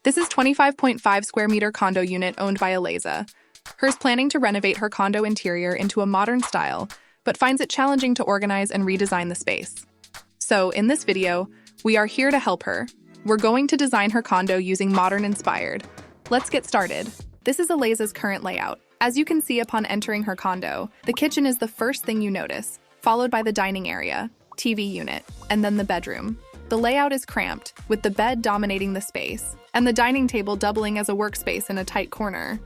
This is 25.5 square meter condo unit owned by Elaiza. Her's planning to renovate her condo interior into a modern style, but finds it challenging to organize and redesign the space. So, in this video, we are here to help her. We're going to design her condo using modern-inspired. Let's get started. This is Elaiza's current layout. As you can see upon entering her condo, the kitchen is the first thing you notice, followed by the dining area, TV unit, and then the bedroom. The layout is cramped, with the bed dominating the space, and the dining table doubling as a workspace in a tight corner.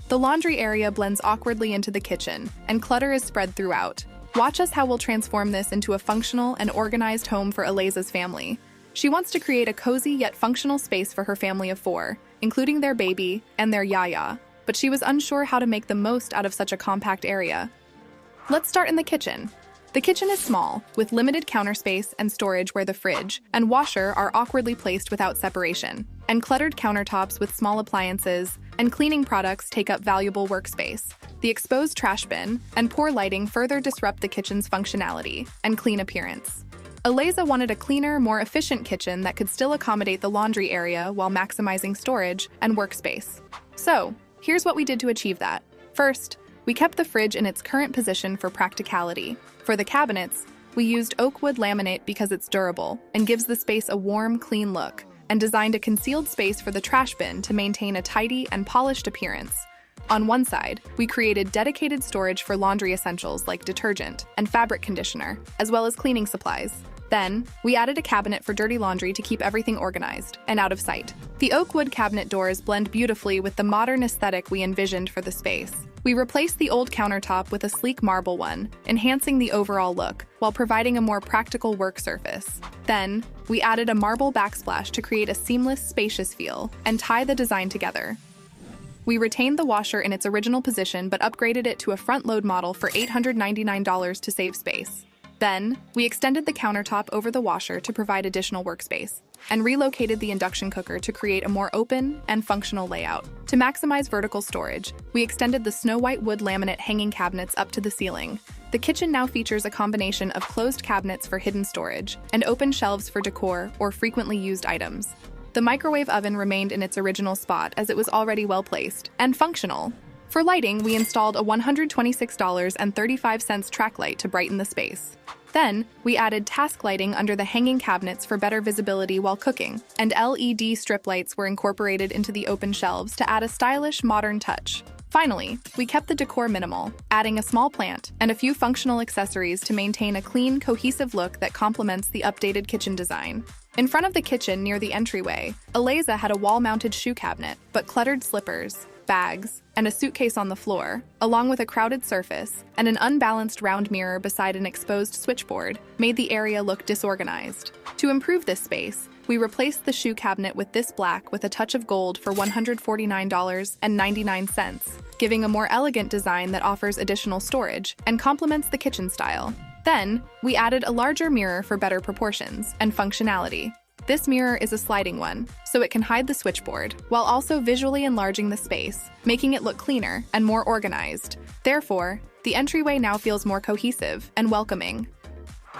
The laundry area blends awkwardly into the kitchen, and clutter is spread throughout. Watch us how we'll transform this into a functional and organized home for Elaiza's family. She wants to create a cozy yet functional space for her family of 4, including their baby and their yaya, but she was unsure how to make the most out of such a compact area. Let's start in the kitchen. The kitchen is small, with limited counter space and storage where the fridge and washer are awkwardly placed without separation, and cluttered countertops with small appliances and cleaning products take up valuable workspace. The exposed trash bin and poor lighting further disrupt the kitchen's functionality and clean appearance. Elaiza wanted a cleaner, more efficient kitchen that could still accommodate the laundry area while maximizing storage and workspace. So, here's what we did to achieve that. First, we kept the fridge in its current position for practicality. For the cabinets, we used oak wood laminate because it's durable and gives the space a warm, clean look, and designed a concealed space for the trash bin to maintain a tidy and polished appearance. On one side, we created dedicated storage for laundry essentials like detergent and fabric conditioner, as well as cleaning supplies. Then, we added a cabinet for dirty laundry to keep everything organized and out of sight. The oak wood cabinet doors blend beautifully with the modern aesthetic we envisioned for the space. We replaced the old countertop with a sleek marble one, enhancing the overall look, while providing a more practical work surface. Then, we added a marble backsplash to create a seamless, spacious feel and tie the design together. We retained the washer in its original position but upgraded it to a front-load model for $899 to save space. Then, we extended the countertop over the washer to provide additional workspace, and relocated the induction cooker to create a more open and functional layout. To maximize vertical storage, we extended the snow-white wood laminate hanging cabinets up to the ceiling. The kitchen now features a combination of closed cabinets for hidden storage and open shelves for decor or frequently used items. The microwave oven remained in its original spot as it was already well-placed and functional. For lighting, we installed a $126.35 track light to brighten the space. Then, we added task lighting under the hanging cabinets for better visibility while cooking, and LED strip lights were incorporated into the open shelves to add a stylish, modern touch. Finally, we kept the decor minimal, adding a small plant and a few functional accessories to maintain a clean, cohesive look that complements the updated kitchen design. In front of the kitchen near the entryway, Elaiza had a wall-mounted shoe cabinet, but cluttered slippers, bags, and a suitcase on the floor, along with a crowded surface and an unbalanced round mirror beside an exposed switchboard, made the area look disorganized. To improve this space, we replaced the shoe cabinet with this black with a touch of gold for $149.99, giving a more elegant design that offers additional storage and complements the kitchen style. Then, we added a larger mirror for better proportions and functionality. This mirror is a sliding one, so it can hide the switchboard, while also visually enlarging the space, making it look cleaner and more organized. Therefore, the entryway now feels more cohesive and welcoming.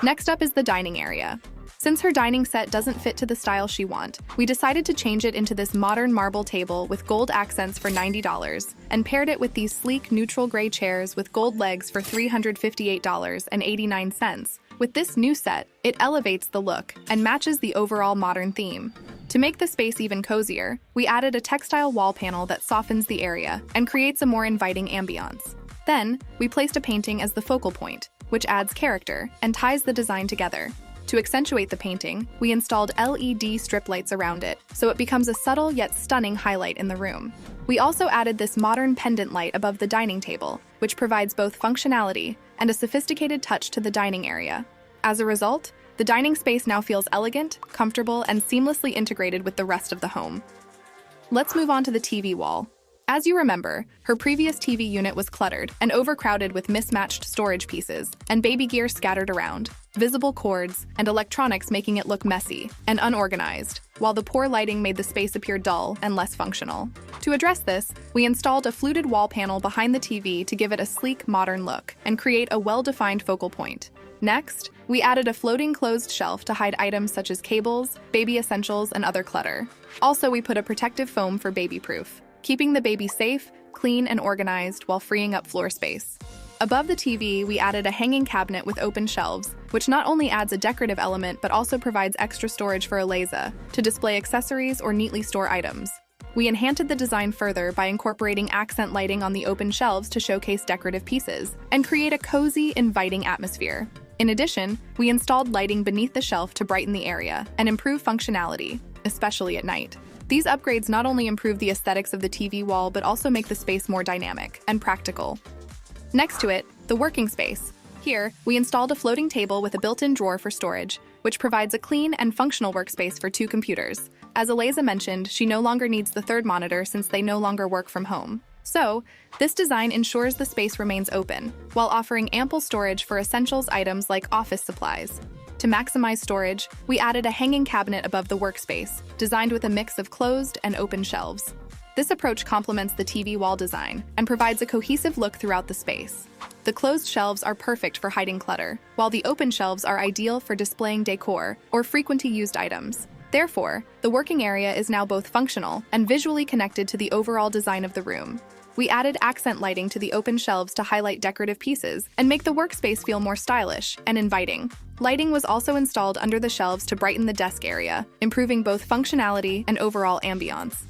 Next up is the dining area. Since her dining set doesn't fit to the style she wants, we decided to change it into this modern marble table with gold accents for $90 and paired it with these sleek neutral gray chairs with gold legs for $358.89. With this new set, it elevates the look and matches the overall modern theme. To make the space even cozier, we added a textile wall panel that softens the area and creates a more inviting ambiance. Then, we placed a painting as the focal point, which adds character and ties the design together. To accentuate the painting, we installed LED strip lights around it, so it becomes a subtle yet stunning highlight in the room. We also added this modern pendant light above the dining table, which provides both functionality and a sophisticated touch to the dining area. As a result, the dining space now feels elegant, comfortable, and seamlessly integrated with the rest of the home. Let's move on to the TV wall. As you remember, her previous TV unit was cluttered and overcrowded with mismatched storage pieces and baby gear scattered around, visible cords, and electronics making it look messy and unorganized, while the poor lighting made the space appear dull and less functional. To address this, we installed a fluted wall panel behind the TV to give it a sleek, modern look and create a well-defined focal point. Next, we added a floating closed shelf to hide items such as cables, baby essentials, and other clutter. Also, we put a protective foam for baby-proof, keeping the baby safe, clean, and organized while freeing up floor space. Above the TV, we added a hanging cabinet with open shelves, which not only adds a decorative element but also provides extra storage for Elaiza to display accessories or neatly store items. We enhanced the design further by incorporating accent lighting on the open shelves to showcase decorative pieces and create a cozy, inviting atmosphere. In addition, we installed lighting beneath the shelf to brighten the area and improve functionality, especially at night. These upgrades not only improve the aesthetics of the TV wall but also make the space more dynamic and practical. Next to it, the working space. Here, we installed a floating table with a built-in drawer for storage, which provides a clean and functional workspace for 2 computers. As Elaiza mentioned, she no longer needs the third monitor since they no longer work from home. So, this design ensures the space remains open, while offering ample storage for essentials items like office supplies. To maximize storage, we added a hanging cabinet above the workspace, designed with a mix of closed and open shelves. This approach complements the TV wall design and provides a cohesive look throughout the space. The closed shelves are perfect for hiding clutter, while the open shelves are ideal for displaying decor or frequently used items. Therefore, the working area is now both functional and visually connected to the overall design of the room. We added accent lighting to the open shelves to highlight decorative pieces and make the workspace feel more stylish and inviting. Lighting was also installed under the shelves to brighten the desk area, improving both functionality and overall ambiance.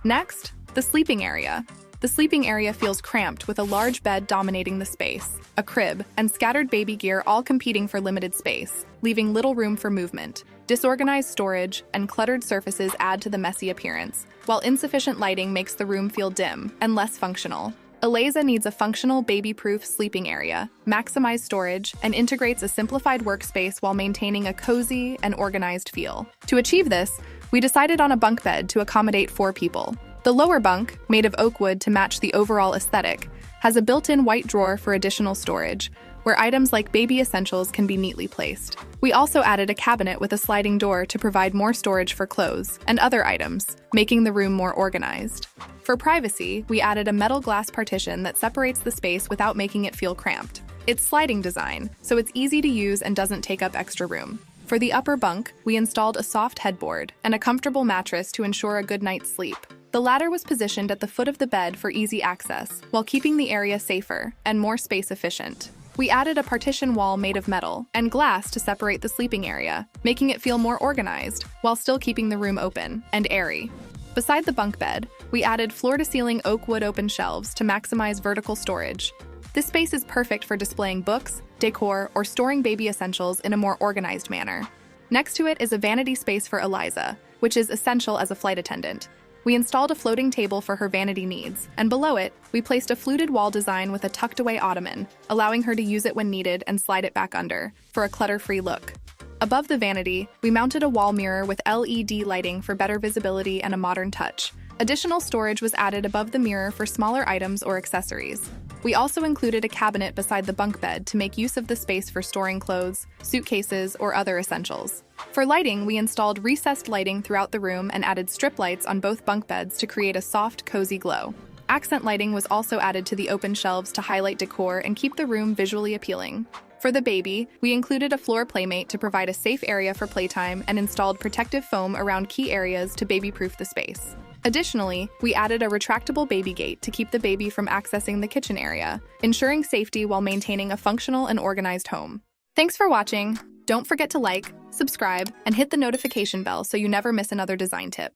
Next, the sleeping area. The sleeping area feels cramped with a large bed dominating the space, a crib, and scattered baby gear all competing for limited space, leaving little room for movement. Disorganized storage and cluttered surfaces add to the messy appearance, while insufficient lighting makes the room feel dim and less functional. Elaiza needs a functional baby-proof sleeping area, maximized storage, and integrates a simplified workspace while maintaining a cozy and organized feel. To achieve this, we decided on a bunk bed to accommodate 4 people. The lower bunk, made of oak wood to match the overall aesthetic, has a built-in white drawer for additional storage, where items like baby essentials can be neatly placed. We also added a cabinet with a sliding door to provide more storage for clothes and other items, making the room more organized. For privacy, we added a metal glass partition that separates the space without making it feel cramped. It's sliding design, so it's easy to use and doesn't take up extra room. For the upper bunk, we installed a soft headboard and a comfortable mattress to ensure a good night's sleep. The ladder was positioned at the foot of the bed for easy access, while keeping the area safer and more space efficient. We added a partition wall made of metal and glass to separate the sleeping area, making it feel more organized while still keeping the room open and airy. Beside the bunk bed, we added floor-to-ceiling oak wood open shelves to maximize vertical storage. This space is perfect for displaying books, decor, or storing baby essentials in a more organized manner. Next to it is a vanity space for Elaiza, which is essential as a flight attendant. We installed a floating table for her vanity needs, and below it, we placed a fluted wall design with a tucked-away ottoman, allowing her to use it when needed and slide it back under, for a clutter-free look. Above the vanity, we mounted a wall mirror with LED lighting for better visibility and a modern touch. Additional storage was added above the mirror for smaller items or accessories. We also included a cabinet beside the bunk bed to make use of the space for storing clothes, suitcases, or other essentials. For lighting, we installed recessed lighting throughout the room and added strip lights on both bunk beds to create a soft, cozy glow. Accent lighting was also added to the open shelves to highlight decor and keep the room visually appealing. For the baby, we included a floor playmate to provide a safe area for playtime and installed protective foam around key areas to baby-proof the space. Additionally, we added a retractable baby gate to keep the baby from accessing the kitchen area, ensuring safety while maintaining a functional and organized home. Thanks for watching. Don't forget to like, subscribe, and hit the notification bell so you never miss another design tip.